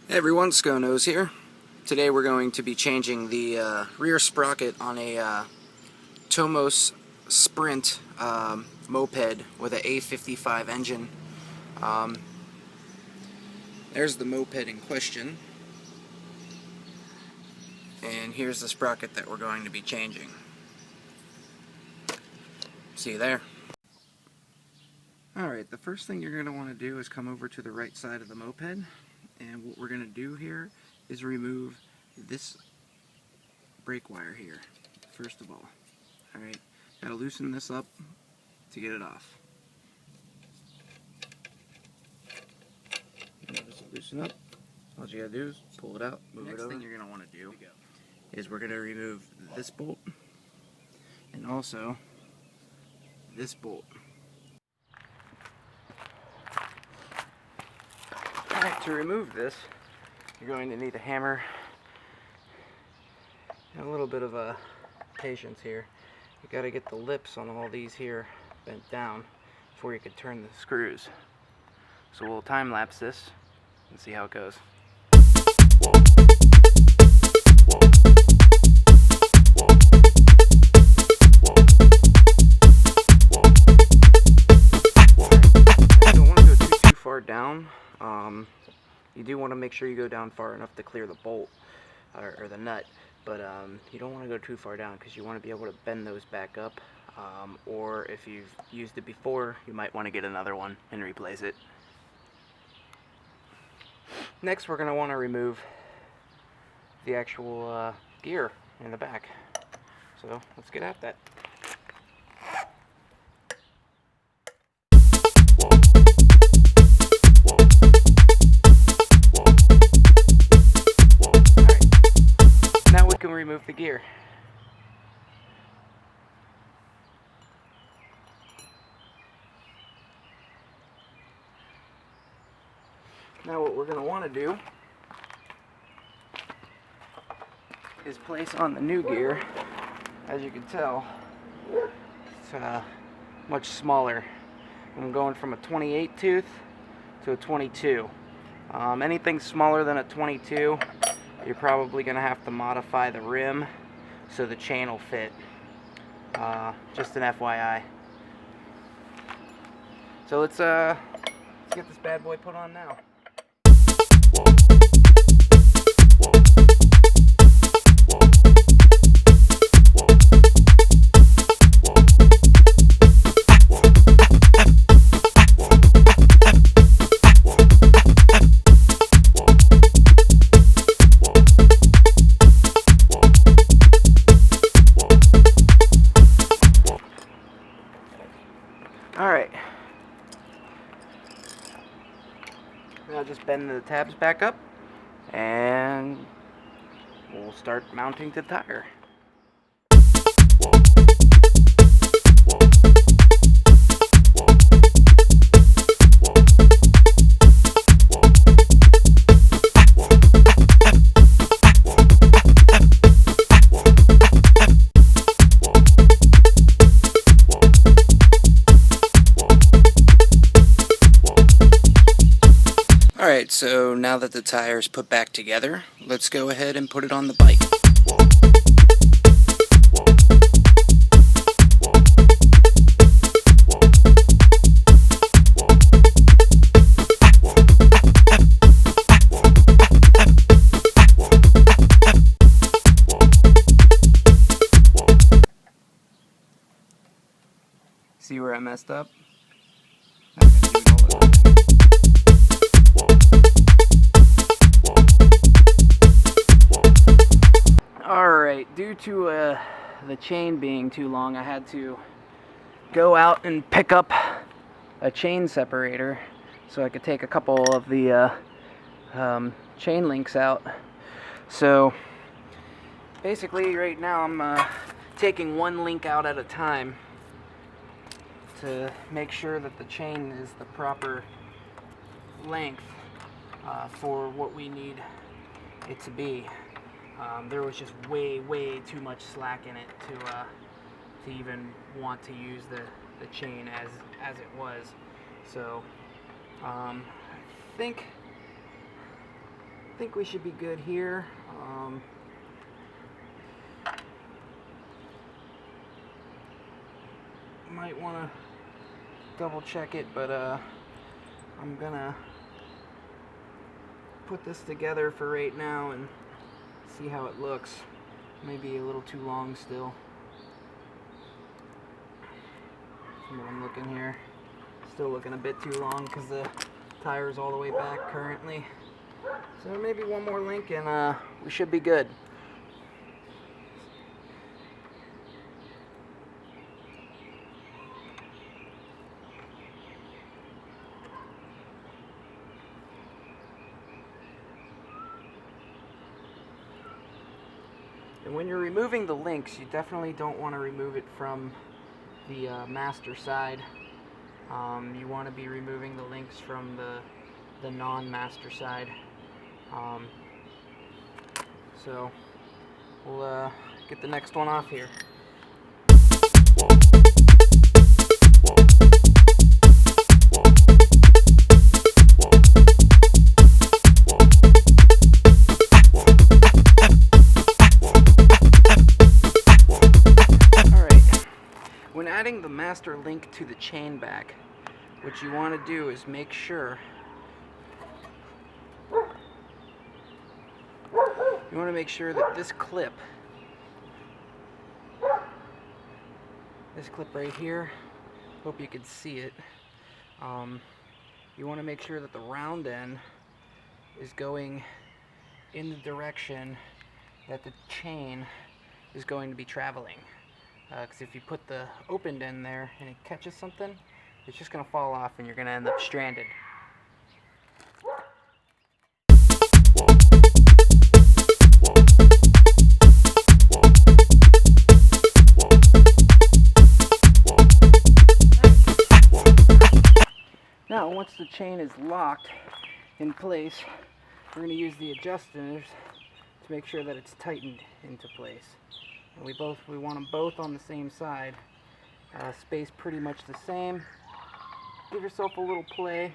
Hey everyone, ScoNose here. Today we're going to be changing the rear sprocket on a Tomos Sprint Moped with an A55 engine. There's the moped in question, and here's the sprocket that we're going to be changing. See you there. Alright, the first thing you're going to want to do is come over to the right side of the moped, and what we're going to do here is remove this brake wire here, first of all. Alright, gotta loosen this up to get it off. Just loosen up. All you gotta do is pull it out, move it over. Next thing you're gonna want to do is we're gonna remove this bolt and also this bolt. Alright, to remove this, you're going to need a hammer and a little bit of patience here. You got to get the lips on all these here bent down before you can turn the screws. So we'll time lapse this and see how it goes. You don't want to go too far down. You do want to make sure you go down far enough to clear the bolt or the nut, but you don't want to go too far down because you want to be able to bend those back up, or if you've used it before, you might want to get another one and replace it. Next, we're going to want to remove the actual gear in the back. So let's get at that. Remove the gear. Now what we're going to want to do is place on the new gear. As you can tell, it's much smaller. I'm going from a 28 tooth to a 22. Anything smaller than a 22, you're probably going to have to modify the rim so the chain will fit. Just an FYI. So let's get this bad boy put on now. Alright, now just bend the tabs back up and we'll start mounting the tire. Alright, so now that the tire is put back together, let's go ahead and put it on the bike. See where I messed up? Alright, due to the chain being too long, I had to go out and pick up a chain separator so I could take a couple of the chain links out. So basically right now I'm taking one link out at a time to make sure that the chain is the proper length for what we need it to be. There was just way too much slack in it to even want to use the chain as it was. So I think I think we should be good here. Might want to double check it, but I'm gonna put this together for right now and see how it looks. Maybe a little too long still. See what I'm looking here. Still looking a bit too long because the tire's all the way back currently. So maybe one more link and we should be good. And when you're removing the links, you definitely don't want to remove it from the master side. You want to be removing the links from the non-master side. So we'll get the next one off here. When adding the master link to the chain back, what you want to do is make sure that this clip right here, hope you can see it, you want to make sure that the round end is going in the direction that the chain is going to be traveling. Because if you put the opened end there and it catches something, it's just going to fall off and you're going to end up stranded. Now, once the chain is locked in place, we're going to use the adjusters to make sure that it's tightened into place. And we want them both on the same side. Space pretty much the same. Give yourself a little play.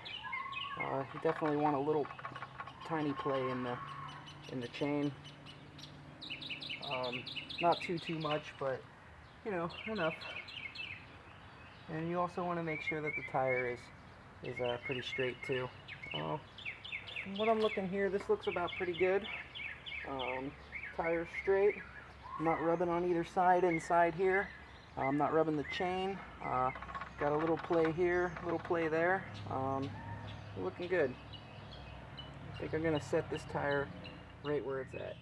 You definitely want a little tiny play in the chain. Not too much, but you know, enough. And you also want to make sure that the tire is pretty straight too. From what I'm looking here, this looks about pretty good. Tire's straight. I'm not rubbing on either side inside here. I'm not rubbing the chain. Got a little play here, a little play there. Looking good. I think I'm going to set this tire right where it's at.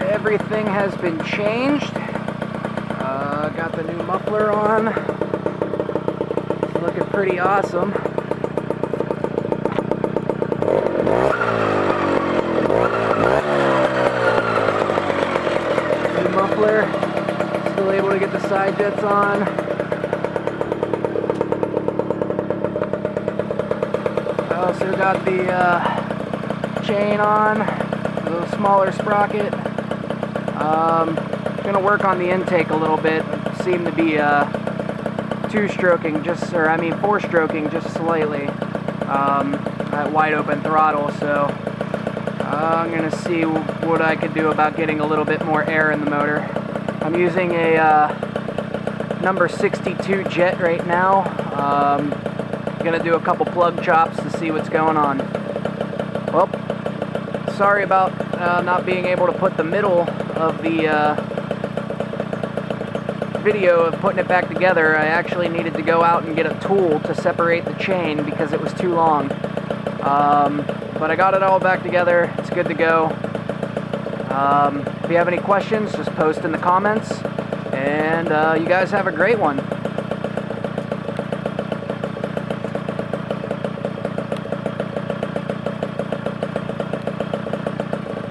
Everything has been changed. Got the new muffler on. It's looking pretty awesome. New muffler. Still able to get the side jets on. I also got the chain on. A little smaller sprocket. Gonna work on the intake a little bit. It seemed to be four-stroking just slightly at wide open throttle. So I'm gonna see what I could do about getting a little bit more air in the motor. I'm using a number 62 jet right now. Gonna do a couple plug chops to see what's going on. Well, sorry about not being able to put the middle of the video of putting it back together. I actually needed to go out and get a tool to separate the chain because it was too long. But I got it all back together. It's good to go. If you have any questions, just post in the comments. And you guys have a great one.